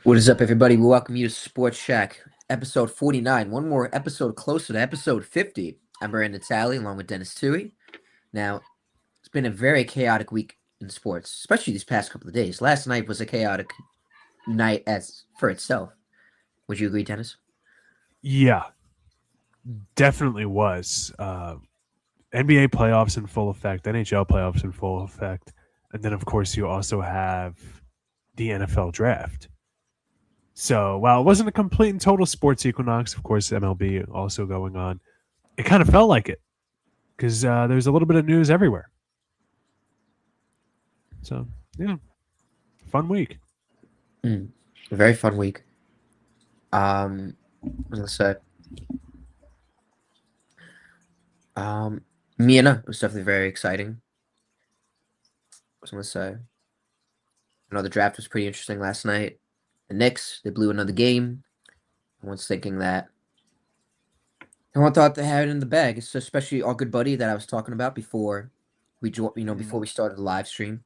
What is up, everybody? We welcome you to SportsShack, episode 49. One more episode closer to episode 50. I'm Brandon Talley, along with Dennis Toohey. Now, it's been a very chaotic week in sports, especially these past couple of days. Last night was a chaotic night as for itself. Would you agree, Dennis? Yeah, definitely was. NBA playoffs in full effect, NHL playoffs in full effect, and then of course you also have the NFL draft. So while it wasn't a complete and total sports equinox, of course MLB also going on, it kind of felt like it because there's a little bit of news everywhere. So yeah, fun week. A very fun week. Let's say, um, Mina was definitely very exciting. I was gonna say, I know the draft was pretty interesting last night. The Knicks, they blew another game. Everyone's thinking that everyone thought they had it in the bag. It's especially our good buddy that I was talking about before before we started the live stream.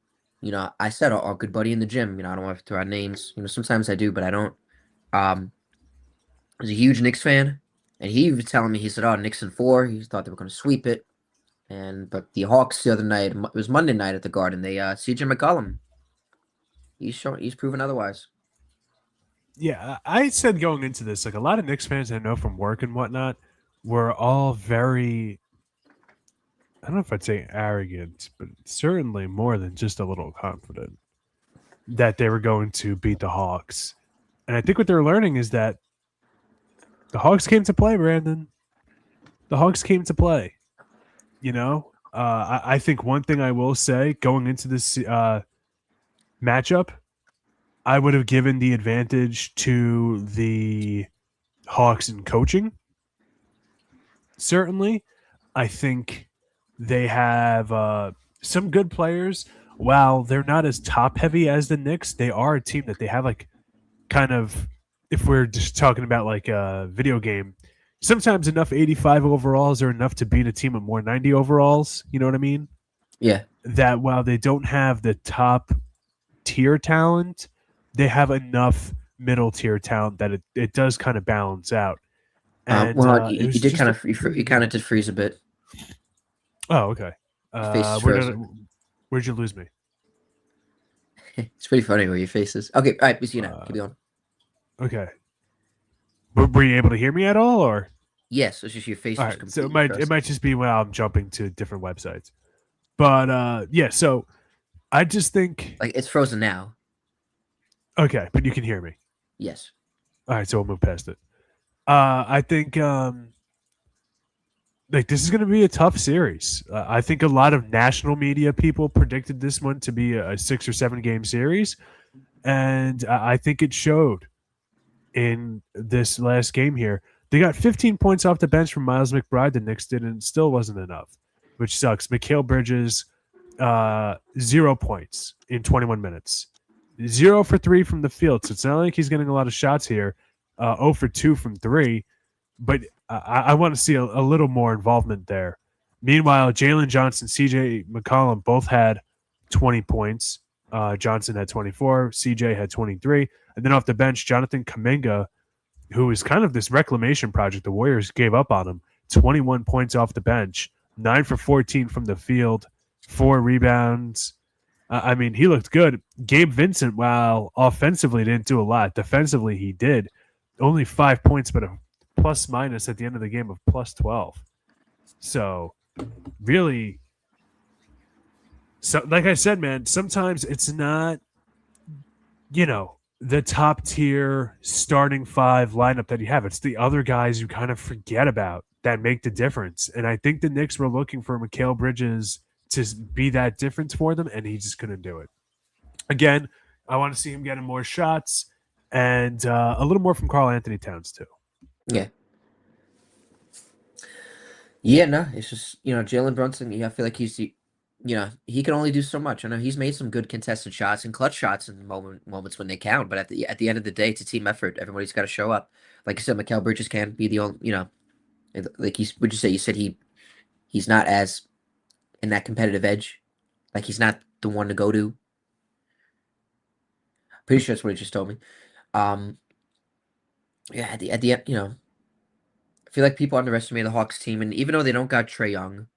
I said our good buddy in the gym. I don't want to throw out names. Sometimes I do, but I don't. Um, was a huge Knicks fan, and he was telling me, he said, "Oh, Knicks in four." He thought they were going to sweep it, but the Hawks the other night, it was Monday night at the Garden. They CJ McCollum, he's proven otherwise. Yeah, I said going into this, like a lot of Knicks fans I know from work and whatnot were all very, I don't know if I'd say arrogant, but certainly more than just a little confident that they were going to beat the Hawks. And I think what they're learning is that the Hawks came to play, Brandon. The Hawks came to play. I think one thing I will say going into this matchup, I would have given the advantage to the Hawks in coaching. Certainly, I think they have some good players. While they're not as top heavy as the Knicks, they are a team that they have like kind of. If we're just talking about like a video game, sometimes enough 85 overalls are enough to beat a team of more 90 overalls. You know what I mean? Yeah. That while they don't have the top tier talent, they have enough middle tier talent that it does kind of balance out. And Well, it you was did just kind a of you kind of did freeze a bit. oh okay. Your face is Where did frozen. where'd you lose me? It's pretty funny where your face is. Okay, all right, we see you now. Uh, Keep going. okay. Were you able to hear me at all, or Yes, it's just your face all was right? So completely it frozen. might just be when I'm jumping to different websites. But yeah. So I just think Like it's frozen now. okay, but you can hear me. Yes. All right, so we'll move past it. I think like this is going to be a tough series. I think a lot of national media people predicted this one to be a 6 or 7 game series, and I think it showed in this last game here. They got 15 points off the bench from Miles McBride. The Knicks did, and it still wasn't enough, which sucks. Mikal Bridges, 0 points in 21 minutes, 0 for 3 from the field. So it's not like he's getting a lot of shots here. 0 for 2 from three, but I want to see a little more involvement there. Meanwhile, Jalen Johnson, CJ McCollum both had 20 points. Johnson had 24, CJ had 23. And then off the bench, Jonathan Kuminga, who is kind of this reclamation project. The Warriors gave up on him. 21 points off the bench, 9 for 14 from the field, 4 rebounds. I mean, he looked good. Gabe Vincent, while offensively didn't do a lot, defensively he did. Only 5 points, but a plus minus at the end of the game of plus 12. So, really, so like I said, man, sometimes it's not, the top tier starting five lineup that you have. It's the other guys you kind of forget about that make the difference. And I think the Knicks were looking for Mikal Bridges to be that difference for them, and he just couldn't do it. Again, I want to see him getting more shots and a little more from Carl Anthony Towns too. Yeah. Yeah, no, it's just, Jalen Brunson, I feel like he can only do so much. I know he's made some good contested shots and clutch shots in moments when they count, but at the end of the day, it's a team effort. Everybody's got to show up. Like you said, Mikal Bridges can't be the only, like would you say, you said he's not as in that competitive edge. Like he's not the one to go to. Pretty sure that's what he just told me. Um, yeah, at the end, I feel like people underestimate the Hawks team, and even though they don't got Trae Young,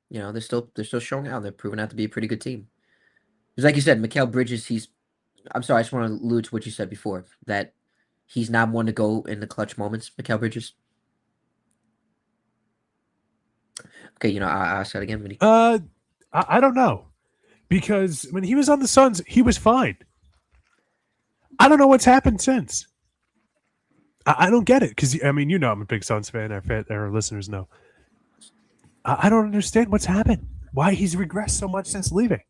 they're still showing out. They're proving out to be a pretty good team. Because like you said, Mikal Bridges, I'm sorry, I just want to allude to what you said before that he's not one to go in the clutch moments. Mikal Bridges. Okay, I'll ask that again, Vinny. I don't know because when he was on the Suns, he was fine. I don't know what's happened since. I don't get it because I mean, I'm a big Suns fan. Our listeners know. I don't understand what's happened. Why he's regressed so much since leaving.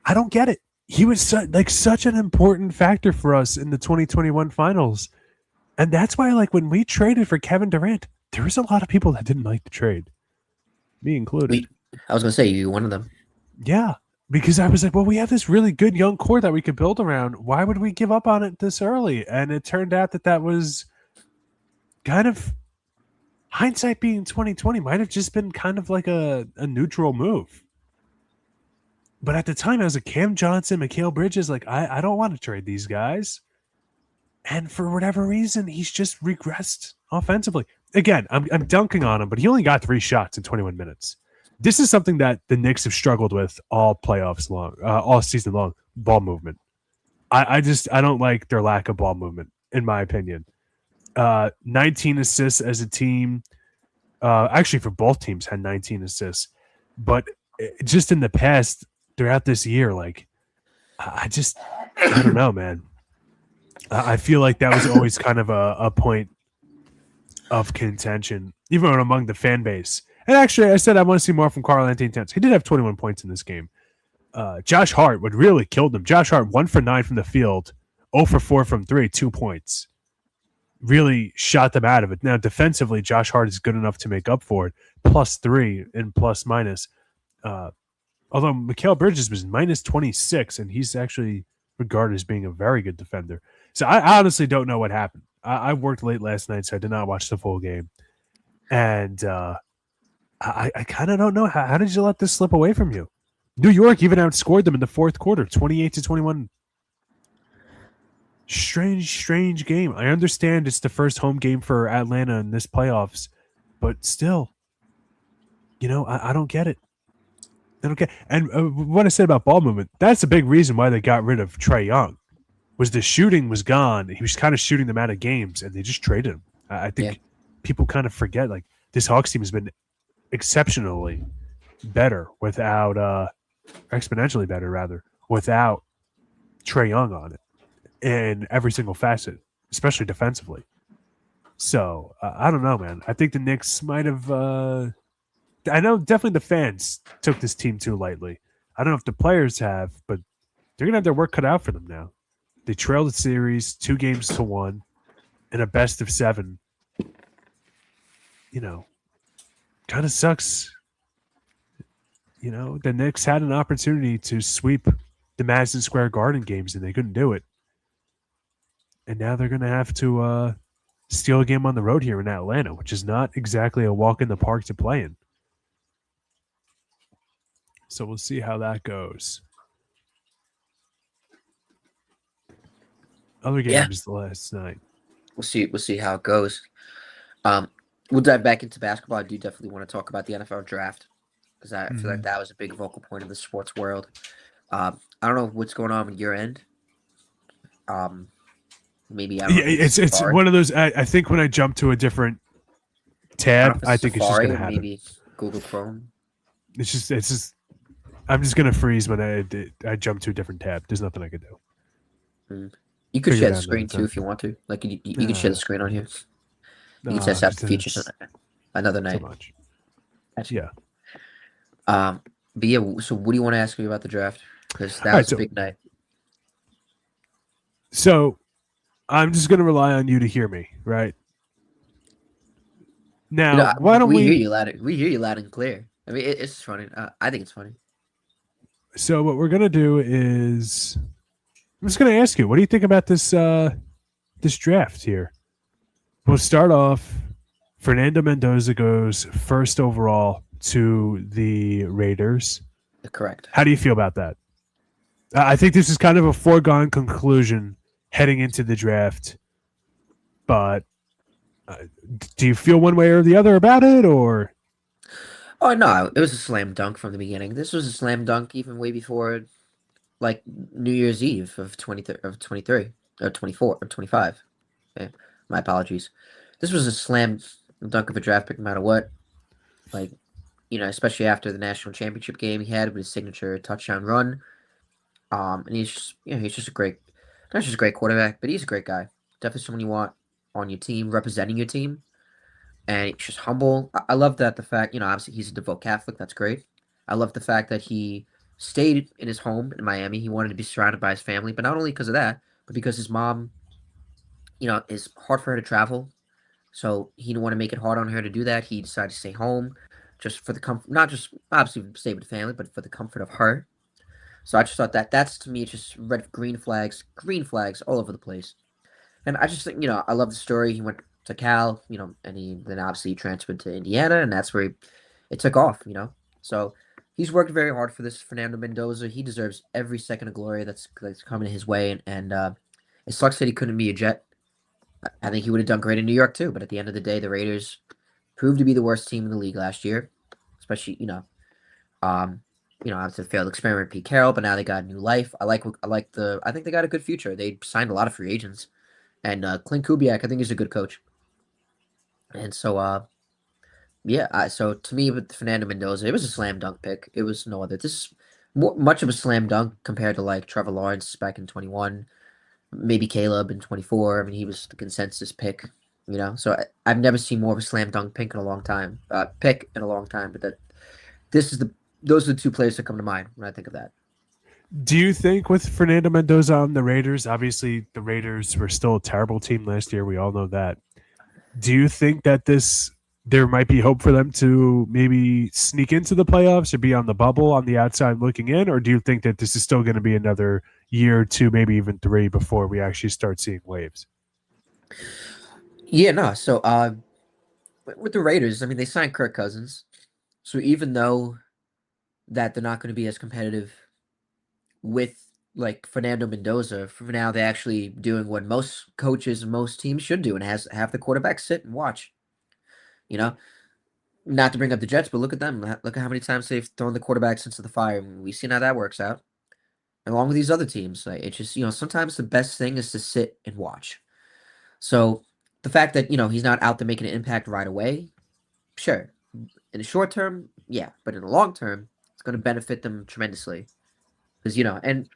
I don't get it. He was such an important factor for us in the 2021 finals. And that's why, when we traded for Kevin Durant, there was a lot of people that didn't like the trade, me included. I was gonna say you one of them. Yeah, because I was like, well, we have this really good young core that we could build around. Why would we give up on it this early? And it turned out that was kind of hindsight being 2020 might have just been kind of like a neutral move. But at the time, I was like, Cam Johnson, Mikal Bridges, I don't want to trade these guys. And for whatever reason, he's just regressed offensively. Again, I'm dunking on him, but he only got 3 shots in 21 minutes. This is something that the Knicks have struggled with all playoffs long, all season long. Ball movement. I don't like their lack of ball movement, in my opinion. 19 assists as a team. Actually, for both teams, had 19 assists. But just in the past, throughout this year, I don't know, man. I feel like that was always kind of a point of contention, even among the fan base. And actually, I said I want to see more from Karl-Anthony Towns. He did have 21 points in this game. Josh Hart would really killed him. Josh Hart 1 for 9 from the field, 0 for 4 from 3, 2 points. Really shot them out of it. Now, defensively, Josh Hart is good enough to make up for it. +3 and plus minus. Although Mikal Bridges was minus 26, and he's actually regarded as being a very good defender. So I honestly don't know what happened. I worked late last night, so I did not watch the full game. And I kind of don't know. How did you let this slip away from you? New York even outscored them in the fourth quarter, 28-21. Strange game. I understand it's the first home game for Atlanta in this playoffs, but still, I don't get it. I don't get. And what I said about ball movement, that's a big reason why they got rid of Trae Young. Was the shooting was gone. He was kind of shooting them out of games, and they just traded him. I think people kind of forget, this Hawks team has been exceptionally better without exponentially better, rather, without Trae Young on it in every single facet, especially defensively. So, I don't know, man. I think the Knicks might have I know definitely the fans took this team too lightly. I don't know if the players have, but they're going to have their work cut out for them now. They trailed the series 2-1 in a best of 7. Kind of sucks. The Knicks had an opportunity to sweep the Madison Square Garden games, and they couldn't do it. And now they're going to have to steal a game on the road here in Atlanta, which is not exactly a walk in the park to play in. So we'll see how that goes. Other games last night. We'll see how it goes. We'll dive back into basketball. I do definitely want to talk about the NFL draft because I feel like that was a big vocal point of the sports world. I don't know what's going on with your end. Maybe I don't know. It's one of those. I think when I jump to a different tab, I think it's just going to happen. Maybe Google Chrome. It's just. I'm just going to freeze when I jump to a different tab. There's nothing I could do. You could share the screen too if you want to. You can share the screen on here. You can test out the features another night. Too much. Yeah. But yeah, so what do you want to ask me about the draft? Because that was a big night. So I'm just going to rely on you to hear me, right? Now, why don't we hear you loud? We hear you loud and clear. I mean, it's funny. I think it's funny. So what we're going to do is I'm just going to ask you, what do you think about this this draft here? We'll start off. Fernando Mendoza goes first overall to the Raiders. Correct. How do you feel about that? I think this is kind of a foregone conclusion heading into the draft. But uh, do you feel one way or the other about it, or Oh no, it was a slam dunk from the beginning. This was a slam dunk even way before like New Year's Eve of 23 or 24 or 25. Okay. My apologies. This was a slam dunk of a draft pick no matter what. Like, especially after the national championship game he had with his signature touchdown run. And he's just, he's just a great, not just a great quarterback, but he's a great guy. Definitely someone you want on your team, representing your team. And he's just humble. I love that the fact, obviously he's a devout Catholic. That's great. I love the fact that he stayed in his home in Miami. He wanted to be surrounded by his family, but not only because of that, but because his mom, is hard for her to travel. So he didn't want to make it hard on her to do that. He decided to stay home just for the comfort, not just obviously stay with the family, but for the comfort of her. So I just thought that's to me just red, green flags all over the place. And I just think, I love the story. He went to Cal, and he then obviously transferred to Indiana, and that's where it took off. So he's worked very hard for this, Fernando Mendoza. He deserves every second of glory that's coming his way, and it sucks that he couldn't be a Jet. I think he would have done great in New York too, but at the end of the day, the Raiders proved to be the worst team in the league last year, especially um, after the failed experiment, Pete Carroll. But now they got a new life. I think they got a good future. They signed a lot of free agents, and Clint Kubiak, I think he's a good coach. And so, yeah. So to me, with Fernando Mendoza, it was a slam dunk pick. It was no other. This is much of a slam dunk compared to like Trevor Lawrence back in 21, maybe Caleb in 24. I mean, he was the consensus pick. So I've never seen more of a slam dunk pick in a long time. Pick in a long time, but this is the those are the two players that come to mind when I think of that. do you think with Fernando Mendoza on the Raiders? Obviously, the Raiders were still a terrible team last year. We all know that. Do you think that this there might be hope for them to maybe sneak into the playoffs or be on the bubble on the outside looking in, or do you think that this is still going to be another year, two, maybe even three before we actually start seeing waves? Yeah, no. So with the Raiders, I mean, they signed Kirk Cousins. So even though that they're not going to be as competitive with like Fernando Mendoza, for now they're actually doing what most coaches and most teams should do, and has have the quarterback sit and watch. You know, not to bring up the Jets, but look at them. Look at how many times they've thrown the quarterbacks into the fire. We've seen how that works out. Along with these other teams, like it's just sometimes the best thing is to sit and watch. So the fact that he's not out there making an impact right away, sure. In the short term, yeah, but in the long term, it's going to benefit them tremendously because and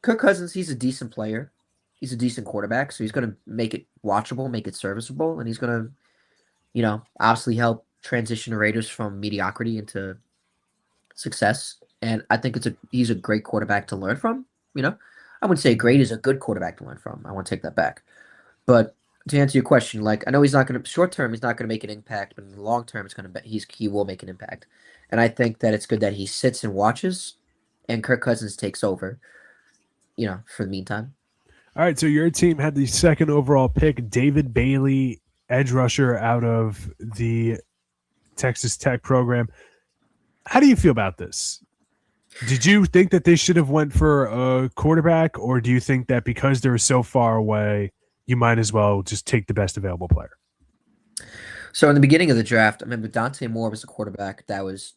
Kirk Cousins, he's a decent player. He's a decent quarterback, so he's going to make it watchable, make it serviceable, and he's going to, obviously help transition the Raiders from mediocrity into success. And I think he's a great quarterback to learn from. You know, I wouldn't say great is a good quarterback to learn from. I want to take that back. But to answer your question, like I know he's not going to short term, he's not going to make an impact, but in the long term, it's going to he will make an impact. And I think that it's good that he sits and watches, and Kirk Cousins takes over. For the meantime. All right, so your team had the second overall pick, David Bailey, edge rusher out of the Texas Tech program. How do you feel about this? Did you think that they should have went for a quarterback, or do you think that because they're so far away, you might as well just take the best available player? So in the beginning of the draft, I remember Dante Moore was a quarterback that was,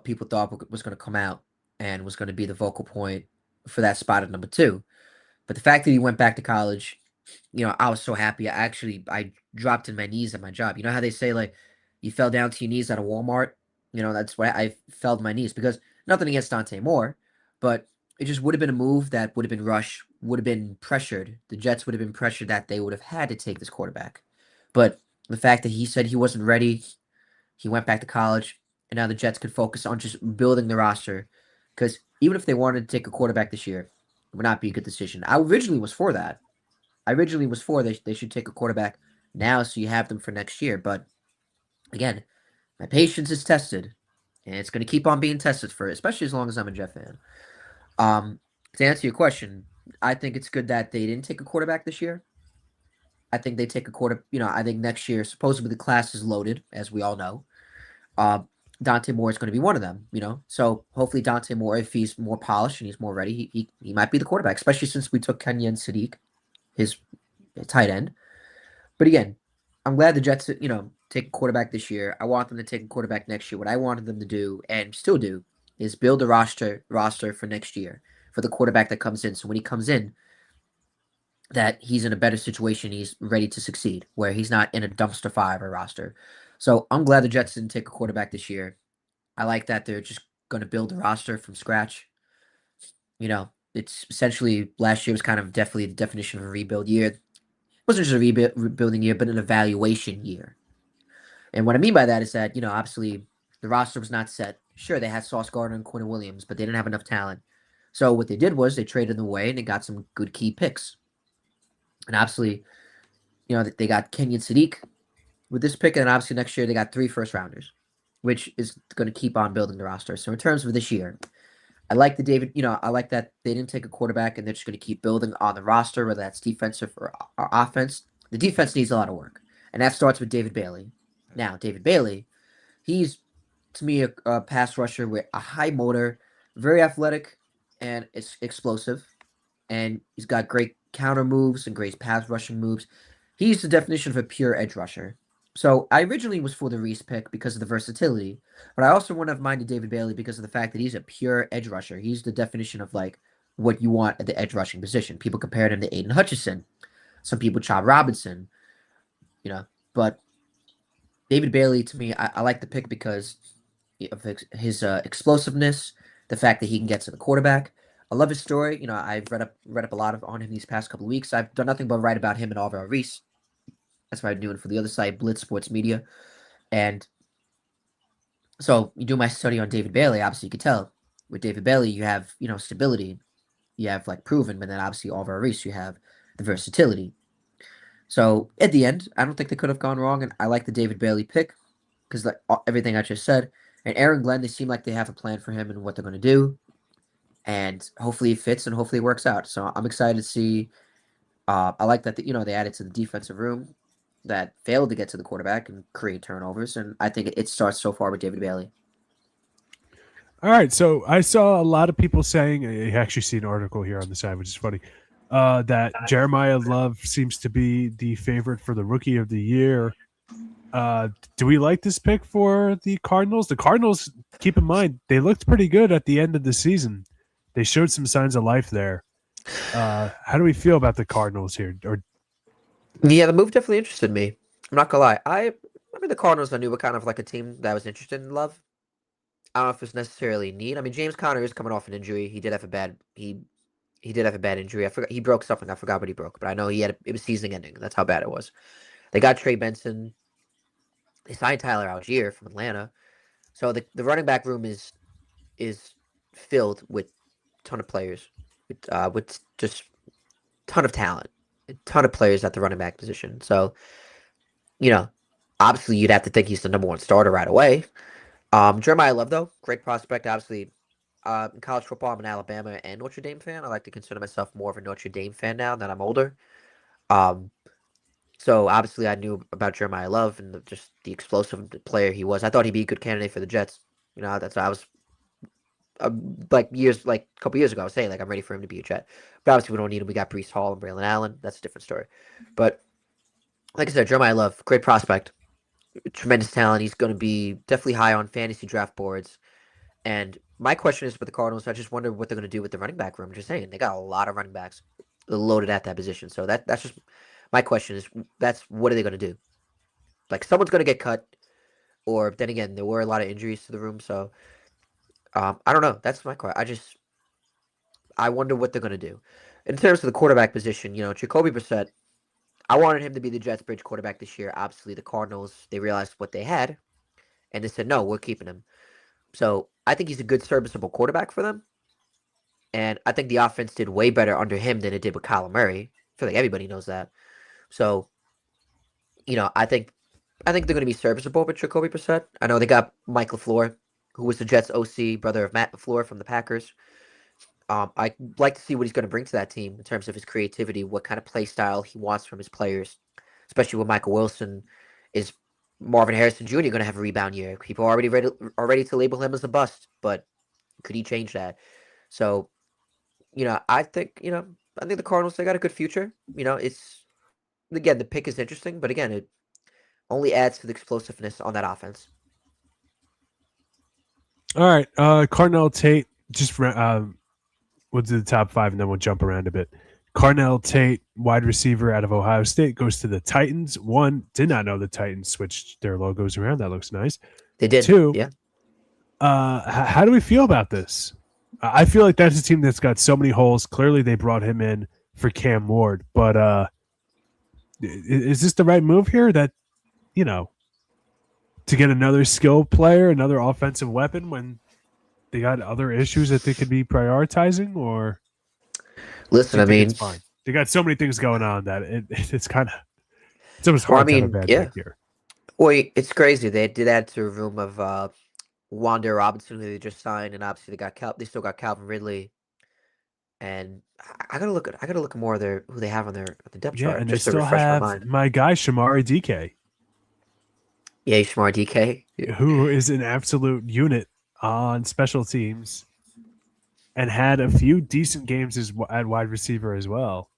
people thought was going to come out and was going to be the vocal point for that spot at number two. But the fact that he went back to college, I was so happy. I dropped in my knees at my job. You know how they say like you fell down to your knees at a Walmart? That's why I fell to my knees because nothing against Dante Moore, but it just would have been a move that would have been rushed, would have been pressured. The Jets would have been pressured that they would have had to take this quarterback. But the fact that he said he wasn't ready, he went back to college, and now the Jets could focus on just building the roster. Because even if they wanted to take a quarterback this year, it would not be a good decision. I originally was for that. I originally was for they should take a quarterback now so you have them for next year. But again, my patience is tested, and it's going to keep on being tested for, especially as long as I'm a Jet fan. Um, to answer your question, I think it's good that they didn't take a quarterback this year. I think they take a quarter. I think next year, supposedly the class is loaded, as we all know. Uh, Dante Moore is going to be one of them. So hopefully Dante Moore, if he's more polished and he's more ready, he might be the quarterback. Especially since we took Kenya and Sadiq. his tight end. But again, I'm glad the Jets, take a quarterback this year. I want them to take a quarterback next year. What I wanted them to do and still do is build a roster for next year for the quarterback that comes in. So when he comes in, that he's in a better situation. He's ready to succeed, where he's not in a dumpster fire of a roster. So I'm glad the Jets didn't take a quarterback this year. I like that they're just going to build a roster from scratch. It's essentially last year was kind of definitely the definition of a rebuild year. It wasn't just a rebuilding year, but an evaluation year. And what I mean by that is that, obviously the roster was not set. Sure, they had Sauce Gardner and Quinn Williams, but they didn't have enough talent. So what they did was they traded them away and they got some good key picks. And obviously, they got Kenyon Sadiq with this pick, and obviously next year they got 3 first rounders, which is going to keep on building the roster. So in terms of this year, I like that they didn't take a quarterback and they're just going to keep building on the roster, whether that's defensive or offense. The defense needs a lot of work, and that starts with David Bailey. Now, David Bailey, he's to me a pass rusher with a high motor, very athletic, and it's explosive, and he's got great counter moves and great pass rushing moves. He's the definition of a pure edge rusher. So I originally was for the Reese pick because of the versatility, but I also wouldn't have minded David Bailey because of the fact that he's a pure edge rusher. He's the definition of like what you want at the edge rushing position. People compared him to Aiden Hutchinson. Some people Chad Robinson, you know. But David Bailey, to me, I like the pick because of his explosiveness, the fact that he can get to the quarterback. I love his story. I've read up a lot on him these past couple of weeks. I've done nothing but write about him and Alvaro Reese. That's what I'm doing for the other side, Blitz Sports Media. And so you do my study on David Bailey. Obviously, you could tell with David Bailey, you have stability, you have like proven, but then obviously Alvaro Reese, you have the versatility. So at the end, I don't think they could have gone wrong, and I like the David Bailey pick because like everything I just said. And Aaron Glenn, they seem like they have a plan for him and what they're going to do, and hopefully it fits and hopefully it works out. So I'm excited to see. I like that they added to the defensive room that failed to get to the quarterback and create turnovers, and I think it starts so far with David Bailey. All right, so I saw a lot of people saying I actually see an article here on the side, which is funny, that Jeremiah Love seems to be the favorite for the Rookie of the Year. Do we like this pick for the Cardinals? The Cardinals, keep in mind, they looked pretty good at the end of the season. They showed some signs of life there. How do we feel about the Cardinals here? Or Yeah, the move definitely interested me. I'm not gonna lie. I mean, the Cardinals I knew were kind of like a team that was interested in Love. I don't know if it's necessarily need. I mean, James Conner is coming off an injury. He did have a bad injury. I forgot he broke something. I forgot what he broke, but I know it was season ending. That's how bad it was. They got Trey Benson. They signed Tyler Algier from Atlanta. So the running back room is filled with a ton of players with just ton of talent, a ton of players at the running back position. So you know, obviously you'd have to think he's the number one starter right away. Jeremiah Love though, great prospect. Obviously, in college football, I'm an Alabama and Notre Dame fan. I like to consider myself more of a Notre Dame fan now that I'm older. Um, so obviously I knew about Jeremiah Love and just the explosive player he was. I thought he'd be a good candidate for the Jets. That's I was like a couple years ago. I was saying like I'm ready for him to be a Jet, but obviously we don't need him. We got Brees Hall and Braylon Allen. That's a different story. But like I said, Jeremiah Love, great prospect, tremendous talent. He's going to be definitely high on fantasy draft boards. And my question is with the Cardinals, I just wonder what they're going to do with the running back room. Just saying, they got a lot of running backs loaded at that position. So that's just my question is that's what are they going to do? Like someone's going to get cut, or then again, there were a lot of injuries to the room. So I don't know. That's my question. I wonder what they're going to do. In terms of the quarterback position, Jacoby Brissett, I wanted him to be the Jets bridge quarterback this year. Obviously, the Cardinals, they realized what they had, and they said, no, we're keeping him. So I think he's a good serviceable quarterback for them. And I think the offense did way better under him than it did with Kyler Murray. I feel like everybody knows that. So, I think they're going to be serviceable with Jacoby Brissett. I know they got Mike LaFleur, who was the Jets OC, brother of Matt LaFleur from the Packers. I'd like to see what he's going to bring to that team in terms of his creativity, what kind of play style he wants from his players, especially with Michael Wilson. Is Marvin Harrison Jr. going to have a rebound year? People are ready to label him as a bust, but could he change that? So, I think, I think the Cardinals, they got a good future. It's again, the pick is interesting, but again, it only adds to the explosiveness on that offense. All right, Cardinal Tate. We'll do the top five and then we'll jump around a bit. Carnell Tate, wide receiver out of Ohio State, goes to the Titans. One, did not know the Titans switched their logos around. That looks nice. They did, Two, yeah. how do we feel about this? I feel like that's a team that's got so many holes. Clearly, they brought him in for Cam Ward, but is this the right move here? That you know, to get another skill player, another offensive weapon when they got other issues that they could be prioritizing, or do Listen, you I think mean, it's fine? They got so many things going on that it's kind of it's almost well, I hard to have a mean, bad yeah. pick here. Well, it's crazy. They did add to a room of Wanda Robinson, who they just signed, and obviously they still got Calvin Ridley, and I gotta look more of their who they have on the depth Yeah, chart and they just to still refresh my have mind. my guy Shamari DK, Yeah, Shamar DK. who is an absolute unit on special teams and had a few decent games at wide receiver as well.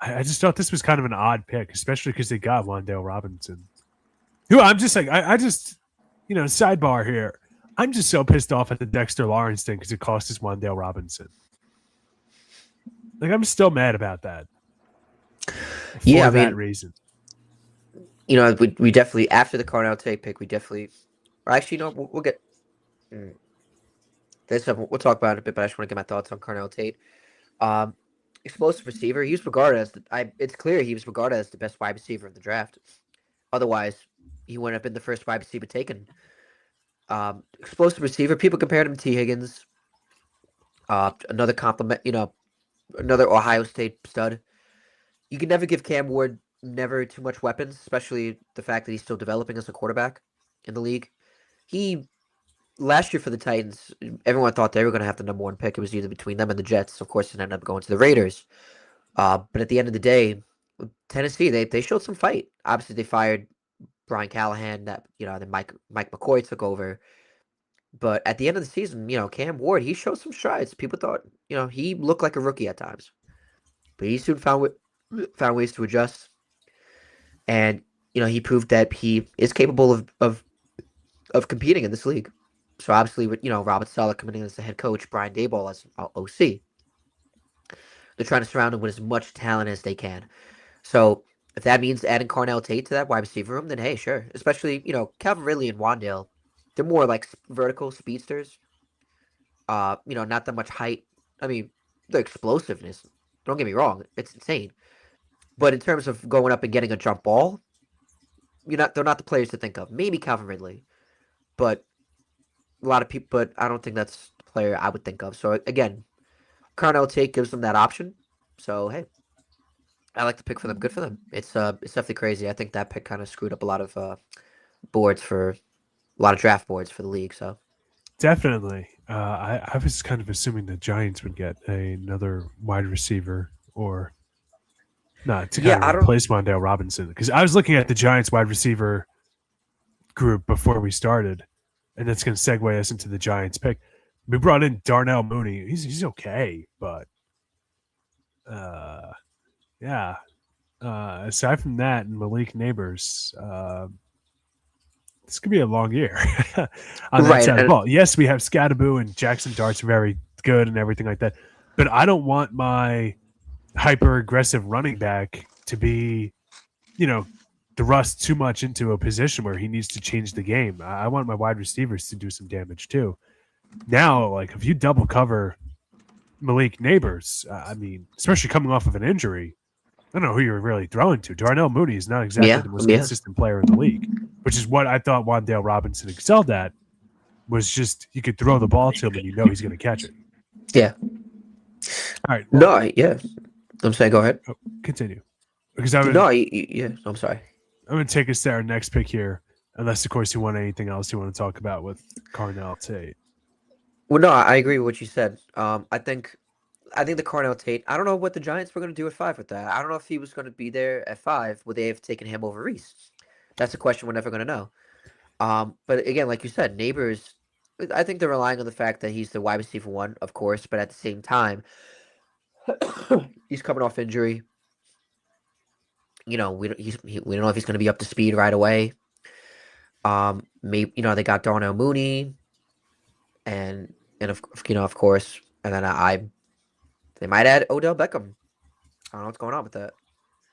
I just thought this was kind of an odd pick, especially because they got Wandale Robinson. Who I'm just like, I just, sidebar here. I'm just so pissed off at the Dexter Lawrence thing because it cost us Wandale Robinson. Like, I'm still mad about that Yeah, for I that mean, reason. we definitely after the Cornell take pick, we definitely, or actually, no, we'll get this stuff. We'll talk about it a bit, but I just want to get my thoughts on Cornell Tate. Um, Explosive receiver. He was regarded as it's clear he was regarded as the best wide receiver in the draft. Otherwise, he wouldn't have been the first wide receiver taken. Explosive receiver. People compared him to T. Higgins. Another compliment. Another Ohio State stud. You can never give Cam Ward never too much weapons, especially the fact that he's still developing as a quarterback in the league. He last year for the Titans, everyone thought they were going to have the number one pick. It was either between them and the Jets. Of course, it ended up going to the Raiders. But at the end of the day, Tennessee they showed some fight. Obviously, they fired Brian Callahan. Then Mike McCoy took over. But at the end of the season, Cam Ward he showed some strides. People thought he looked like a rookie at times, but he soon found ways to adjust, and he proved that he is capable of competing in this league. So obviously, with Robert Saleh coming in as the head coach, Brian Daboll as OC, they're trying to surround him with as much talent as they can. So if that means adding Carnell Tate to that wide receiver room, then hey, sure. Especially Calvin Ridley and Wandale, they're more like vertical speedsters. Not that much height. I mean, the explosiveness. Don't get me wrong, it's insane. But in terms of going up and getting a jump ball, they're not the players to think of. Maybe Calvin Ridley, but a lot of people. But I don't think that's the player I would think of. So again, Carnell Tate gives them that option. So hey, I like the pick for them. Good for them. It's definitely crazy. I think that pick kind of screwed up a lot of boards for a lot of draft boards for the league. So Definitely. I was kind of assuming the Giants would get another wide receiver or not to yeah, kind of I don't. replace Wandale Robinson because I was looking at the Giants wide receiver group before we started, and that's going to segue us into the Giants pick. We brought in Darnell Mooney. He's okay, but uh, yeah. Aside from that, and Malik Neighbors, this could be a long year on that Right, side of the and ball. Yes, we have Scattaboo and Jackson Dart's very good and everything like that, but I don't want my hyper aggressive running back to be, you know, to rust too much into a position where he needs to change the game. I want my wide receivers to do some damage too. Now, like if you double cover Malik Neighbors, I mean, especially coming off of an injury, I don't know who you're really throwing to. Darnell Mooney is not exactly yeah, the most yeah, consistent player in the league, which is what I thought Wandale Robinson excelled at. Was just you could throw the ball to him and you know he's going to catch it. yeah. All right, well, No, yeah. I'm saying, go ahead. continue because I would. No, yeah. I'm sorry. I'm going to take us to our next pick here, unless of course you want anything else you want to talk about with Carnell Tate. Well, no, I agree with what you said. I think the Carnell Tate. I don't know what the Giants were going to do at 5 with that. I don't know if he was going to be there at 5. Would they have taken him over Reese? That's a question we're never going to know. But again, like you said, Neighbors. I think they're relying on the fact that he's the wide receiver one, of course, but at the same time, He's coming off injury. We don't know if he's going to be up to speed right away. Maybe they got Darnell Mooney, and of course, and then they might add Odell Beckham. I don't know what's going on with that.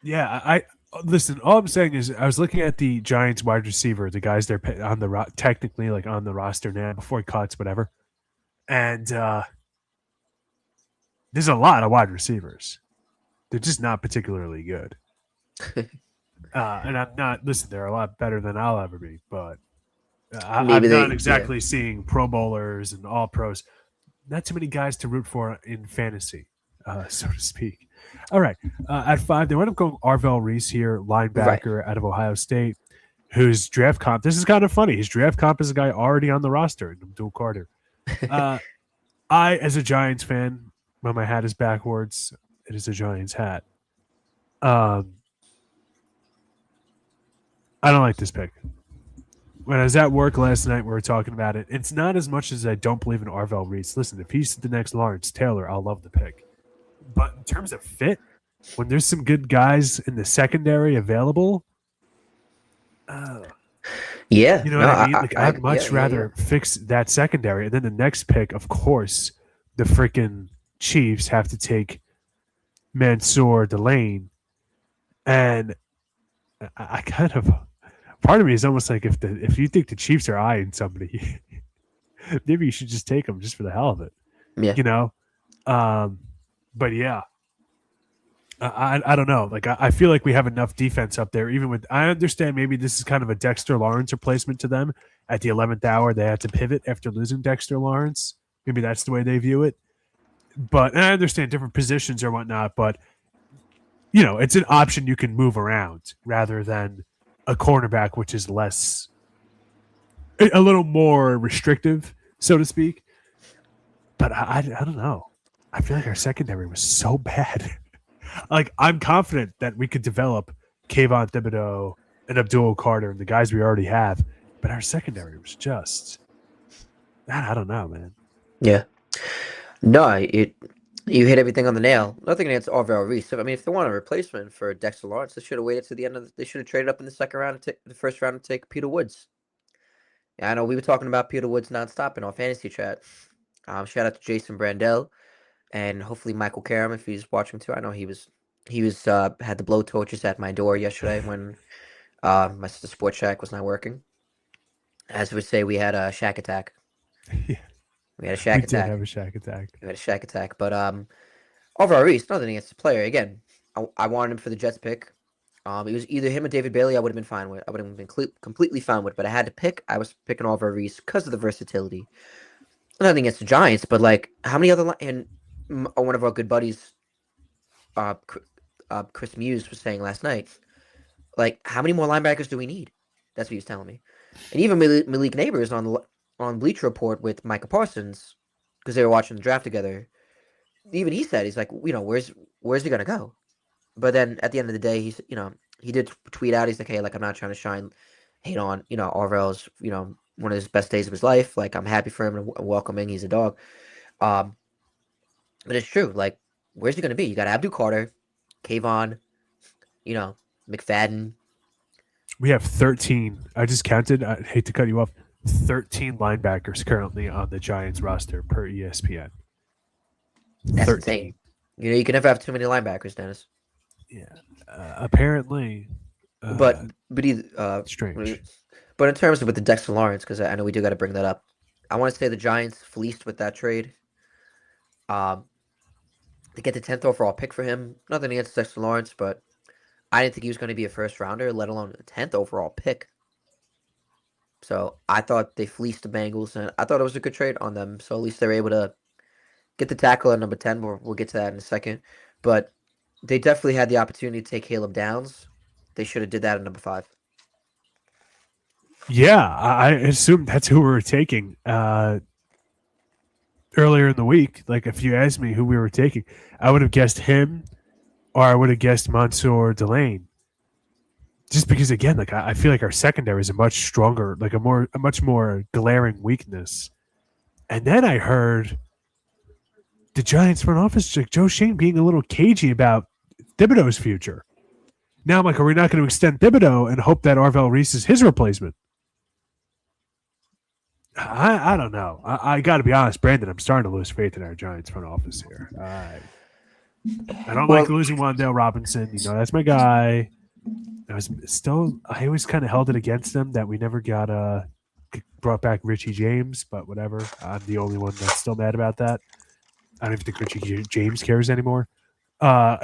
Yeah, I listen. All I'm saying is, I was looking at the Giants wide receiver, the guys they're on the technically like on the roster now before he cuts, whatever. And there's a lot of wide receivers. They're just not particularly good. And I'm not. Listen, they're a lot better than I'll ever be, but Maybe I'm not yeah. exactly seeing Pro Bowlers and All Pros. Not too many guys to root for in fantasy, so to speak. All right, at 5, they wound up going Arvell Reese here, Right. linebacker out of Ohio State, whose draft comp. This is kind of funny. His draft comp is a guy already on the roster, Abdul Carter. Uh, I, as a Giants fan, when my hat is backwards, it is a Giants hat. Um, I don't like this pick. When I was at work last night, we were talking about it. It's not as much as I don't believe in Arvell Reese. Listen, if he's the next Lawrence Taylor, I'll love the pick. But in terms of fit, when there's some good guys in the secondary available, uh, Yeah. you know No. what I mean? Like, I'd Yeah. much Yeah. Yeah. rather fix that secondary. And then the next pick, of course, the freaking Chiefs have to take Mansour Delane. And I kind of, part of me is almost like if you think the Chiefs are eyeing somebody, maybe you should just take them just for the hell of it, Yeah. you know? Um, but yeah, I don't know. Like I feel like we have enough defense up there. Even with I understand maybe this is kind of a Dexter Lawrence replacement to them. At the 11th hour, they had to pivot after losing Dexter Lawrence. Maybe that's the way they view it. But and I understand different positions or whatnot. But it's an option you can move around rather than a cornerback, which is a little more restrictive, so to speak. But I don't know. I feel like our secondary was so bad. Like I'm confident that we could develop Kayvon Thibodeau and Abdul Carter and the guys we already have, but our secondary was just I don't know, man. Yeah. No. You hit everything on the nail. Nothing against Arvell Reese. I mean, if they want a replacement for Dexter Lawrence, they should have waited to the end of. They should have traded up in the second round, the first round, to take Peter Woods. Yeah, I know we were talking about Peter Woods nonstop in our fantasy chat. Shout out to Jason Brandell and hopefully Michael Karam if he's watching too. I know he was had the blowtorches at my door yesterday when my the Sports Shack was not working. As we would say, we had a shack attack. Yeah, We had a we shack did attack. have a shack attack. We had a shack attack. But overall, Reese, nothing against the player. Again, I wanted him for the Jets pick. It was either him or David Bailey. I would have been fine with. I would have been completely fine with. But I had to pick. I was picking Oliver Reese because of the versatility. Nothing against the Giants, but like, how many other and one of our good buddies, uh, Chris Muse was saying last night, like, how many more linebackers do we need? That's what he was telling me. And even Malik Neighbors on Bleacher Report with Micah Parsons, because they were watching the draft together. Even he said he's like, where's he gonna go? But then at the end of the day, he did tweet out. He's like, hey, like I'm not trying to hate on Arvell's one of his best days of his life. Like I'm happy for him and welcoming. He's a dog. Um, but it's true. Like where's he gonna be? You got Abdul Carter, Kayvon, McFadden. We have 13. I just counted. I hate to cut you off. 13 linebackers currently on the Giants roster per ESPN. That's insane. 13. You can never have too many linebackers, Dennis. Yeah. Apparently, But but either, strange. but in terms of with the Dexter Lawrence, because I know we do got to bring that up. I want to say the Giants fleeced with that trade. Um, to get the 10th overall pick for him. Nothing against Dexter Lawrence, but I didn't think he was going to be a first rounder, let alone a 10th overall pick. So I thought they fleeced the Bengals, and I thought it was a good trade on them. So at least they were able to get the tackle at number 10. We'll get to that in a second. But they definitely had the opportunity to take Caleb Downs. They should have did that at number 5. Yeah, I assumed that's who we were taking earlier in the week. Like, if you asked me who we were taking, I would have guessed him, or I would have guessed Mansour Delane. Just because, again, like I feel like our secondary is a much stronger, like a much more glaring weakness. And then I heard the Giants front office, like Joe Shane being a little cagey about Thibodeau's future. Now I'm like, are we not going to extend Thibodeau and hope that Arvell Reese is his replacement? I don't know. I got to be honest, Brandon. I'm starting to lose faith in our Giants front office here. I don't like Well, losing Wandale Robinson. You know, that's my guy. I always kind of held it against them that we never got brought back Richie James, but whatever. I'm the only one that's still mad about that. I don't even think Richie James cares anymore. Uh,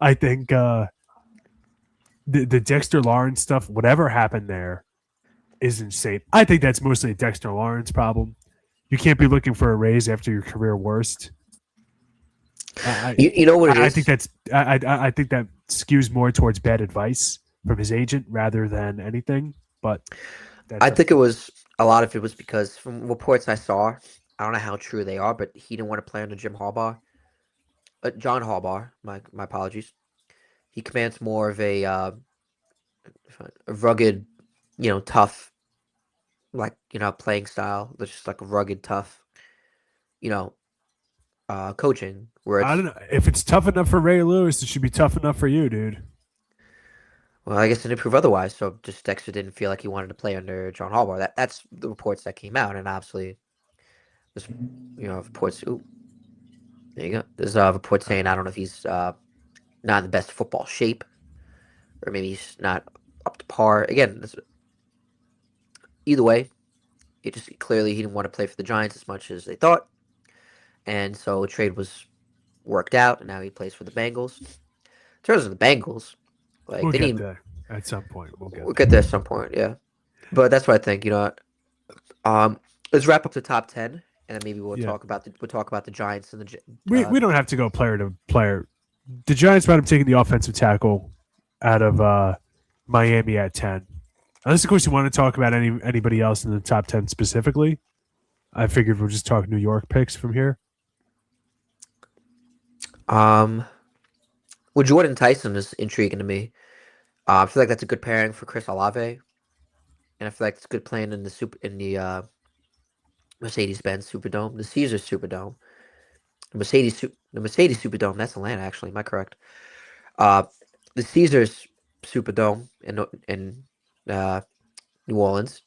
I think the Dexter Lawrence stuff, whatever happened there, is insane. I think that's mostly a Dexter Lawrence problem. You can't be looking for a raise after your career worst. you know what it I think is? I think that skews more towards bad advice from his agent rather than anything. But I that's up think it to was a lot of it was because from reports I saw, I don't know how true they are, but he didn't want to play under John Harbaugh. My apologies. He commands more of a rugged, tough, like playing style. That's just like a rugged, tough, you know, coaching where I it's don't know if it's tough enough for Ray Lewis. It should be tough enough for you, dude. well, I guess it didn't prove otherwise. So just Dexter didn't feel like he wanted to play under John Harbaugh. That's the reports that came out, and obviously there's reports. Ooh, there you go. There's reports saying I don't know if he's not in the best football shape, or maybe he's not up to par. Again, either way, it just clearly he didn't want to play for the Giants as much as they thought, and so a trade was worked out, and now he plays for the Bengals. In terms of the Bengals, like We'll they get need, there at some point. We'll get we'll get there. there at some point, yeah. But that's what I think. Um, let's wrap up the top 10, and then maybe Yeah, we'll talk about the Giants and we don't have to go player to player. The Giants might have taken the offensive tackle out of Miami at 10. Unless, of course, you want to talk about anybody else in the top 10 specifically. I figured we'll just talk New York picks from here. um. Well, Jordan Tyson is intriguing to me. I feel like that's a good pairing for Chris Olave, and I feel like it's good playing in the Mercedes-Benz Superdome, the Caesar Superdome, the Mercedes Superdome. That's Atlanta, actually. Am I correct? Uh, the Caesars Superdome in uh, New Orleans.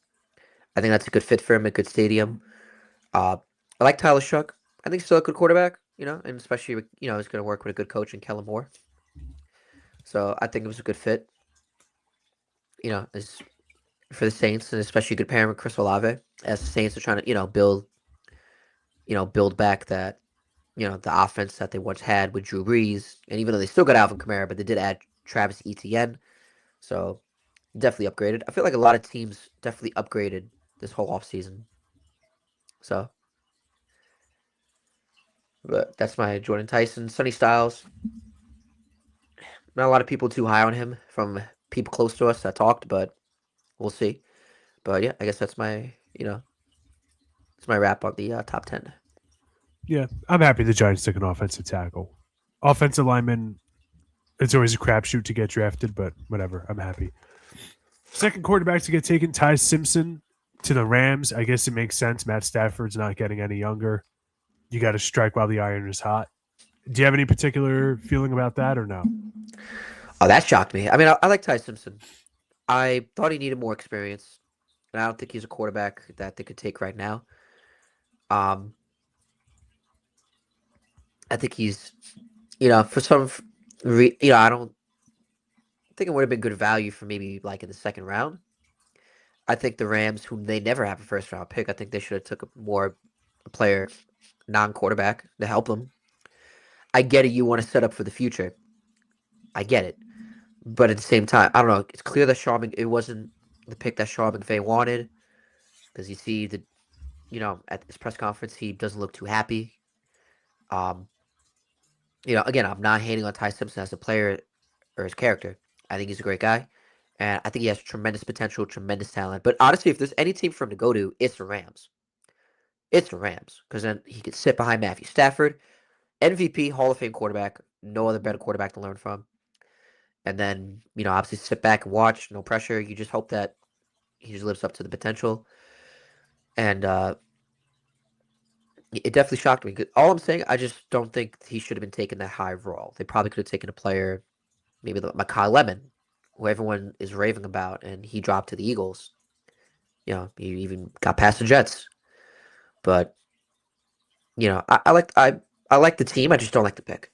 I think that's a good fit for him. A good stadium. Uh, I like Tyler Shuck. I think he's still a good quarterback. And especially he's going to work with a good coach in Kellen Moore. So I think it was a good fit. As for the Saints, and especially a good pairing with Chris Olave, as the Saints are trying to build back that the offense that they once had with Drew Brees, and even though they still got Alvin Kamara, but they did add Travis Etienne, so definitely upgraded. I feel like a lot of teams definitely upgraded this whole offseason. So, but that's my Jordan Tyson, Sonny Styles. Not a lot of people too high on him from people close to us that talked, but we'll see. But yeah, I guess it's my wrap on the top 10. Yeah, I'm happy the Giants took an offensive tackle. Offensive lineman, it's always a crapshoot to get drafted, but whatever. I'm happy. Second quarterback to get taken, Ty Simpson to the Rams. I guess it makes sense. Matt Stafford's not getting any younger. You got to strike while the iron is hot. Do you have any particular feeling about that or no? Oh, that shocked me. I mean, I like Ty Simpson. I thought he needed more experience, and I don't think he's a quarterback that they could take right now. Um, I think he's, for I don't think it would have been good value for maybe like in the second round. I think the Rams, whom they never have a first round pick, I think they should have took a player, non-quarterback to help them. I get it. You want to set up for the future. I get it. But at the same time, I don't know. It's clear that it wasn't the pick that Sean McVay wanted, because you see at this press conference, he doesn't look too happy. Um, again, I'm not hating on Ty Simpson as a player or his character. I think he's a great guy, and I think he has tremendous potential, tremendous talent. But honestly, if there's any team for him to go to, it's the Rams. It's the Rams, because then he could sit behind Matthew Stafford, MVP, Hall of Fame quarterback. No other better quarterback to learn from. And then obviously sit back and watch. No pressure. You just hope that he just lives up to the potential. And It definitely shocked me. 'Cause all I'm saying, I just don't think he should have been taken that high overall. They probably could have taken a player, maybe like Kyle Lemon, who everyone is raving about, and he dropped to the Eagles. He even got past the Jets. But I like the team. I just don't like the pick.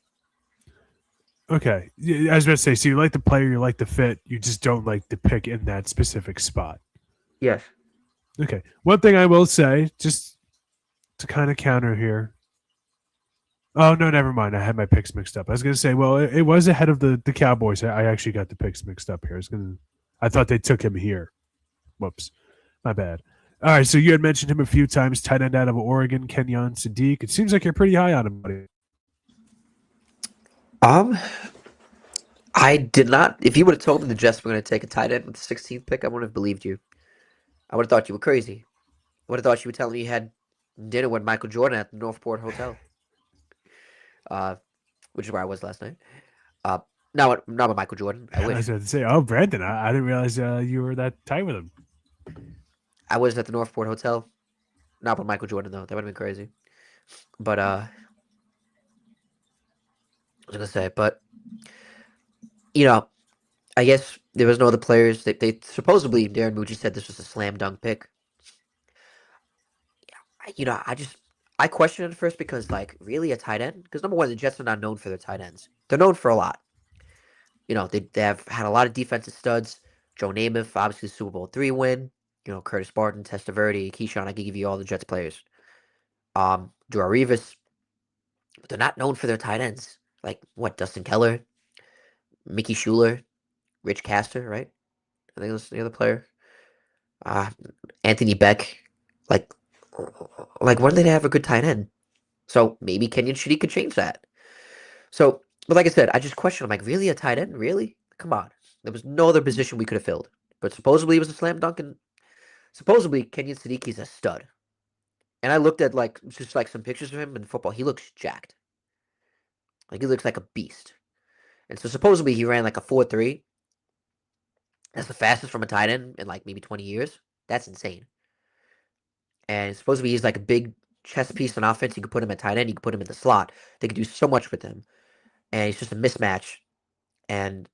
Okay, I was going to say, so you like the player, you like the fit, you just don't like the pick in that specific spot. Yes. Okay, one thing I will say, just to kind of counter here. Oh no, never mind. I had my picks mixed up. I was going to say, well, it was ahead of the Cowboys. I actually got the picks mixed up here. I thought they took him here. Whoops, my bad. All right, so you had mentioned him a few times. Tight end out of Oregon, Kenyon Sadiq. It seems like you're pretty high on him, buddy. Um, I did not. If you would have told me the Jets were going to take a tight end with the 16th pick, I wouldn't have believed you. I would have thought you were crazy. I would have thought you were telling me you had dinner with Michael Jordan at the Northport Hotel, uh, which is where I was last night. Uh, not with Michael Jordan. I I was wish. about to say, oh, Brandon, I didn't realize you were that tight with him. I was at the Northport Hotel. Not with Michael Jordan though. That would have been crazy. But I was gonna say, but you know, I guess there was no other players. They supposedly Darren Mucci said this was a slam dunk pick. I questioned it at first because like really a tight end? Because number one, the Jets are not known for their tight ends. They're known for a lot. They have had a lot of defensive studs. Joe Namath, obviously Super Bowl III win. Curtis Barton, Testaverde, Keyshawn. I can give you all the Jets players. Drew Rivas, but they're not known for their tight ends. Like what? Dustin Keller, Mickey Schuler, Rich Castor, right? I think that's the other player. Uh, Anthony Beck. Like, like when did they have a good tight end? So maybe Kenyon Shady could change that. So, but like I said, I just question. I'm like, really a tight end? Really? Come on. There was no other position we could have filled. But supposedly it was a slam dunk, and supposedly Kenyon Sadiki's a stud. And I looked at like just like some pictures of him in football. He looks jacked. Like he looks like a beast. And so supposedly he ran like a 4.3. That's the fastest from a tight end in like maybe 20 years. That's insane. And supposedly he's like a big chess piece on offense. You could put him at tight end. You could put him in the slot. They could do so much with him. And he's just a mismatch. And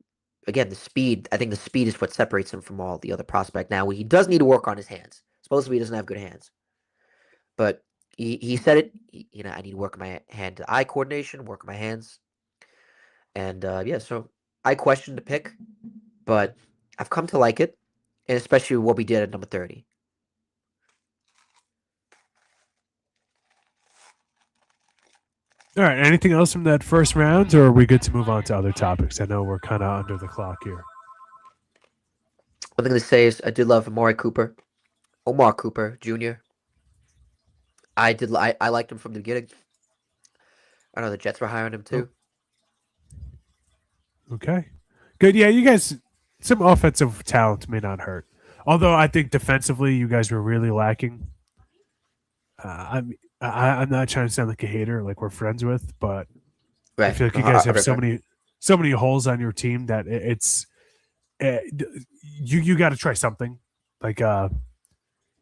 again, the speed. I think the speed is what separates him from all the other prospect. Now he does need to work on his hands. Supposedly he doesn't have good hands, but he said it. I need to work on my hand to eye coordination, work on my hands, and yeah. So I questioned the pick, but I've come to like it, and especially what we did at number 30. All right. Anything else from that first round, or are we good to move on to other topics? I know we're kind of under the clock here. One thing to say is I did love Omar Cooper Jr. I liked him from the beginning. I know the Jets were hiring him Oh, too. okay. Good. Yeah, you guys, some offensive talent may not hurt. Although I think defensively, you guys were really lacking. I'm not trying to sound like a hater, like we're friends with, but I Right. feel like No, you guys I have respect. so many holes on your team that uh, you got to try something. Like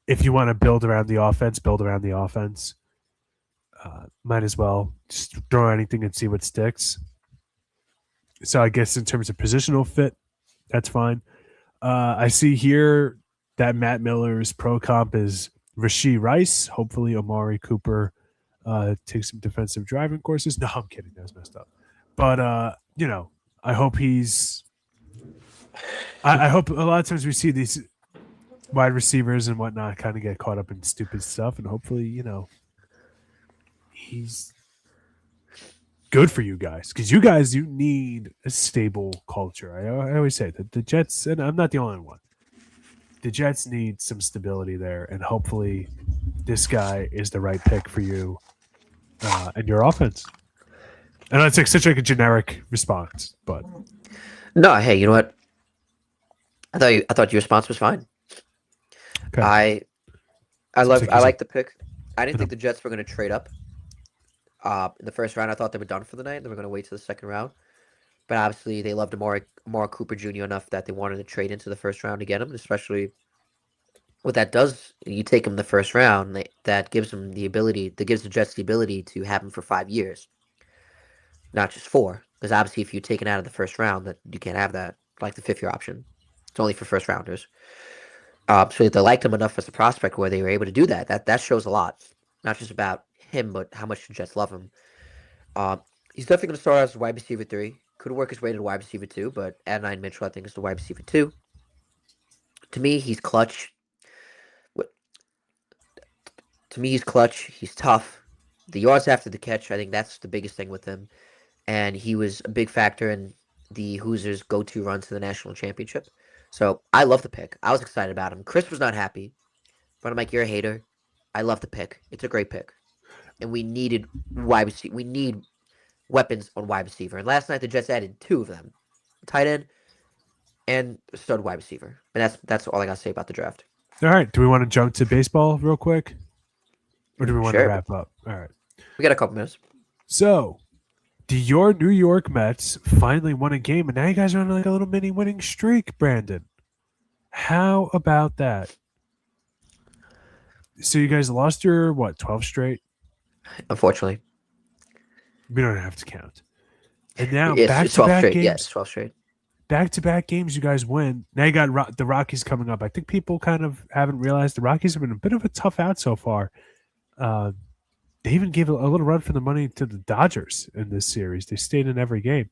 if you want to build around the offense, build around the offense. Might as well just throw anything and see what sticks. So I guess in terms of positional fit, that's fine. I see here that Matt Miller's pro comp is Rasheed Rice. Hopefully, Amari Cooper takes some defensive driving courses. No, I'm kidding. That was messed up. But I hope he's. I hope a lot of times we see these wide receivers and whatnot kind of get caught up in stupid stuff, and hopefully, he's good for you guys because you need a stable culture. I always say that the Jets, and I'm not the only one. The Jets need some stability there, and hopefully, this guy is the right pick for you and your offense. And that's like such like a generic response, but No, hey, you know what? I thought your response was fine. okay. I Seems like I he's like the pick. I didn't in a think the Jets were going to trade up. In the first round, I thought they were done for the night. They were going to wait to the second round. But obviously, they loved Amari Cooper Jr. enough that they wanted to trade into the first round to get him, especially what that does, you take him the first round, that gives him the ability, that gives the Jets the ability to have him for 5 years, not just four. Because obviously, if you take it out of the first round, that you can't have that like the fifth year option. It's only for first rounders. So they liked him enough as a prospect where they were able to do that. That shows a lot, not just about him, but how much the Jets love him. He's definitely going to start as wide receiver three. Could work his way to wide receiver two, but Adonai Mitchell, I think, is the wide receiver two. To me, he's clutch. To me, he's clutch. He's tough. The yards after the catch, I think that's the biggest thing with him. And he was a big factor in the Hoosiers' go-to run to the national championship. So I love the pick. I was excited about him. Chris was not happy, but I'm like, you're a hater. I love the pick. It's a great pick, and we needed wide receiver. We need weapons on wide receiver. And last night the Jets added two of them, tight end and stud wide receiver. And that's all I gotta say about the draft. All right. Do we want to jump to baseball real quick, or do we want to Sure, wrap up? All right. we got a couple minutes. So, your New York Mets finally won a game, and now you guys are on like a little mini winning streak, Brandon. How about that? So you guys lost your what 12 straight? Unfortunately, We don't have to count. And now it's 12 straight. Yeah, it's 12 straight. back to back games you guys win. Now you got the Rockies coming up. I think people kind of haven't realized the Rockies have been a bit of a tough out so far. Uh, they even gave a little run for the money to the Dodgers in this series. They stayed in every game.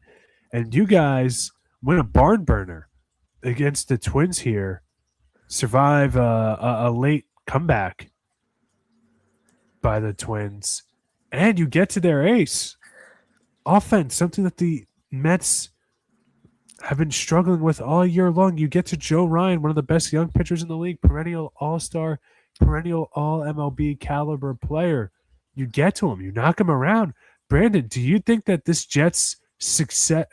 And you guys win a barn burner against the Twins here, survive a late comeback by the Twins, and you get to their ace offense, something that the Mets have been struggling with all year long. You get to Joe Ryan, one of the best young pitchers in the league, perennial all-star, perennial all MLB caliber player. You get to him, you knock him around. Brandon, do you think that this Jets success,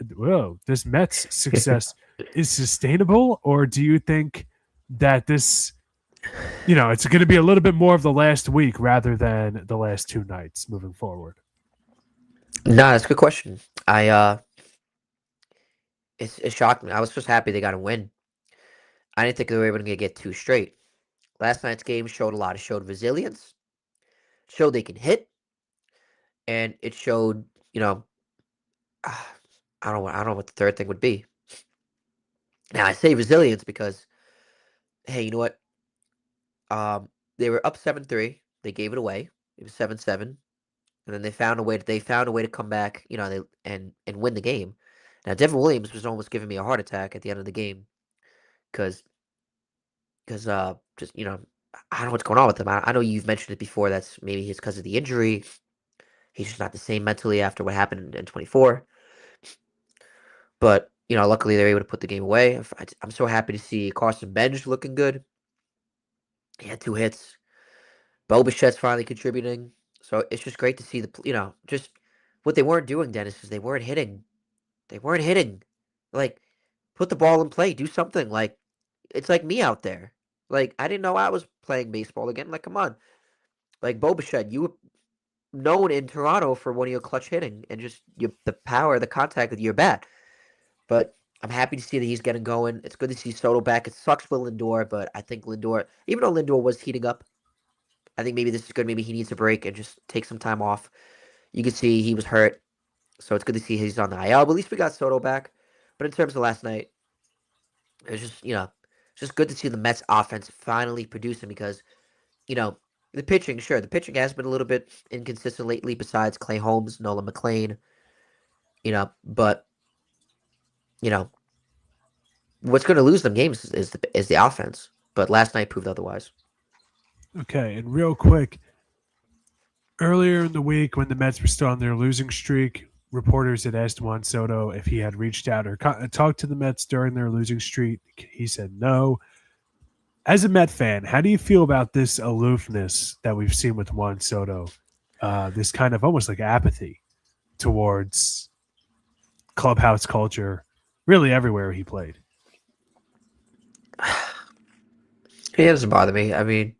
this Mets success is sustainable, or do you think that this, it's going to be a little bit more of the last week rather than the last two nights moving forward? No, that's a good question. It shocked me. I was just happy they got a win. I didn't think they were able to get two straight. Last night's game showed a lot. It showed resilience, showed they can hit, and it showed, I don't know what the third thing would be. Now I say resilience because, hey, you know what? They were up 7-3. They gave it away. It was 7-7, and then they found a way. They found a way to come back. They and win the game. Now Devin Williams was almost giving me a heart attack at the end of the game because just I don't know what's going on with him. I know you've mentioned it before. That's maybe it's because of the injury. He's just not the same mentally after what happened in 24. But luckily they're able to put the game away. I'm so happy to see Carson Bench looking good. He had two hits. Bo Bichette's finally contributing. So it's just great to see just what they weren't doing, Dennis, is they weren't hitting. They weren't hitting. Like, put the ball in play. Do something. Like, it's like me out there. Like, I didn't know I was playing baseball again. Like, come on. Like, Bo Bichette, you were known in Toronto for one of your clutch hitting and just the power, the contact with your bat. But I'm happy to see that he's getting going. It's good to see Soto back. It sucks for Lindor, but I think Lindor, even though Lindor was heating up, I think maybe this is good. Maybe he needs a break and just take some time off. You can see he was hurt, so it's good to see he's on the IL. But at least we got Soto back. But in terms of last night, it was just good to see the Mets offense finally producing because, the pitching, sure, the pitching has been a little bit inconsistent lately besides Clay Holmes, Nolan McLean, but, you know, what's going to lose them games is the offense. But last night proved otherwise. Okay, and real quick, earlier in the week when the Mets were still on their losing streak, reporters had asked Juan Soto if he had reached out or talked to the Mets during their losing streak. He said no. As a Met fan, how do you feel about this aloofness that we've seen with Juan Soto? This kind of almost like apathy towards clubhouse culture, really everywhere he played. It doesn't bother me. I mean,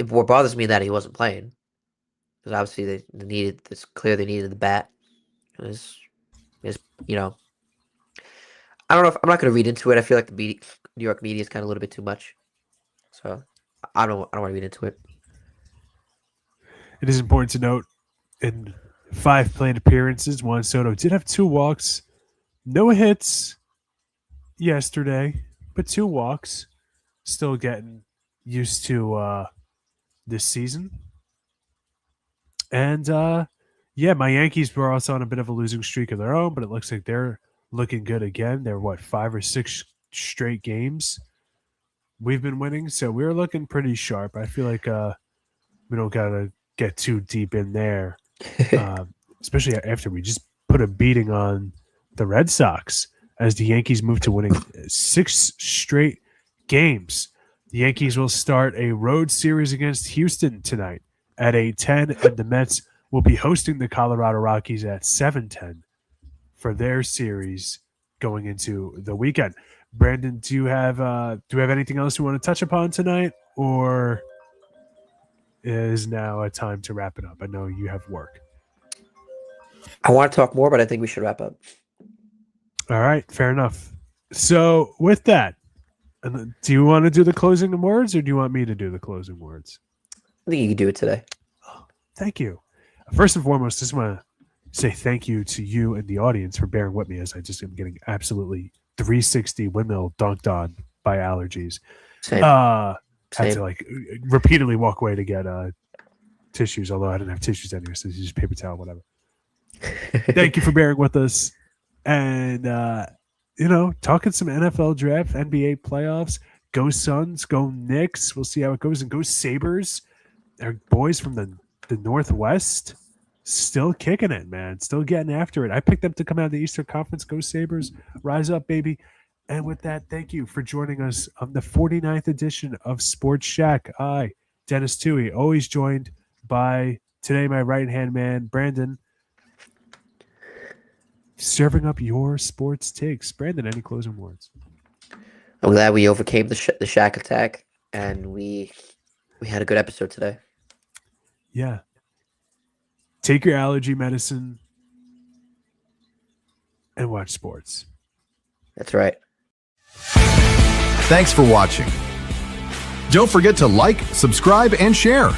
what bothers me that he wasn't playing because obviously they needed. It's clear they needed the bat. Is you know, I don't know if I'm not going to read into it. I feel like New York media is kind of a little bit too much. So I don't want to read into it. It is important to note in 5 plate appearances, Juan Soto did have 2 walks, no hits yesterday, but 2 walks. Still getting used to this season. And yeah, my Yankees were also on a bit of a losing streak of their own, but it looks like they're looking good again. They're 5 or 6 straight games we've been winning, so we're looking pretty sharp. I feel like we don't gotta get too deep in there, especially after we just put a beating on the Red Sox as the Yankees move to winning 6 straight games. The Yankees will start a road series against Houston tonight at 8:10, and the Mets will be hosting the Colorado Rockies at 7:10 for their series going into the weekend. Brandon, do you have anything else you want to touch upon tonight, or is now a time to wrap it up? I know you have work. I want to talk more, but I think we should wrap up. All right, fair enough. So with that, do you want to do the closing words, or do you want me to do the closing words? I think you can do it today. Thank you. First and foremost, just want to say thank you to you and the audience for bearing with me as I just am getting absolutely 360 windmill dunked on by allergies. Same. Had to repeatedly walk away to get tissues, although I didn't have tissues anyway, so just paper towel, whatever. Thank you for bearing with us. And, talking some NFL draft, NBA playoffs. Go Suns, go Knicks. We'll see how it goes. And go Sabres. Our boys from the Northwest still kicking it, man. Still getting after it. I picked them to come out of the Eastern Conference. Go Sabres. Rise up, baby. And with that, thank you for joining us on the 49th edition of Sports Shack. I, Dennis Toohey, always joined by today my right-hand man, Brandon, serving up your sports takes. Brandon, any closing words? I'm glad we overcame the Shack attack, and we had a good episode today. Yeah. Take your allergy medicine and watch sports. That's right. Thanks for watching. Don't forget to like, subscribe, and share.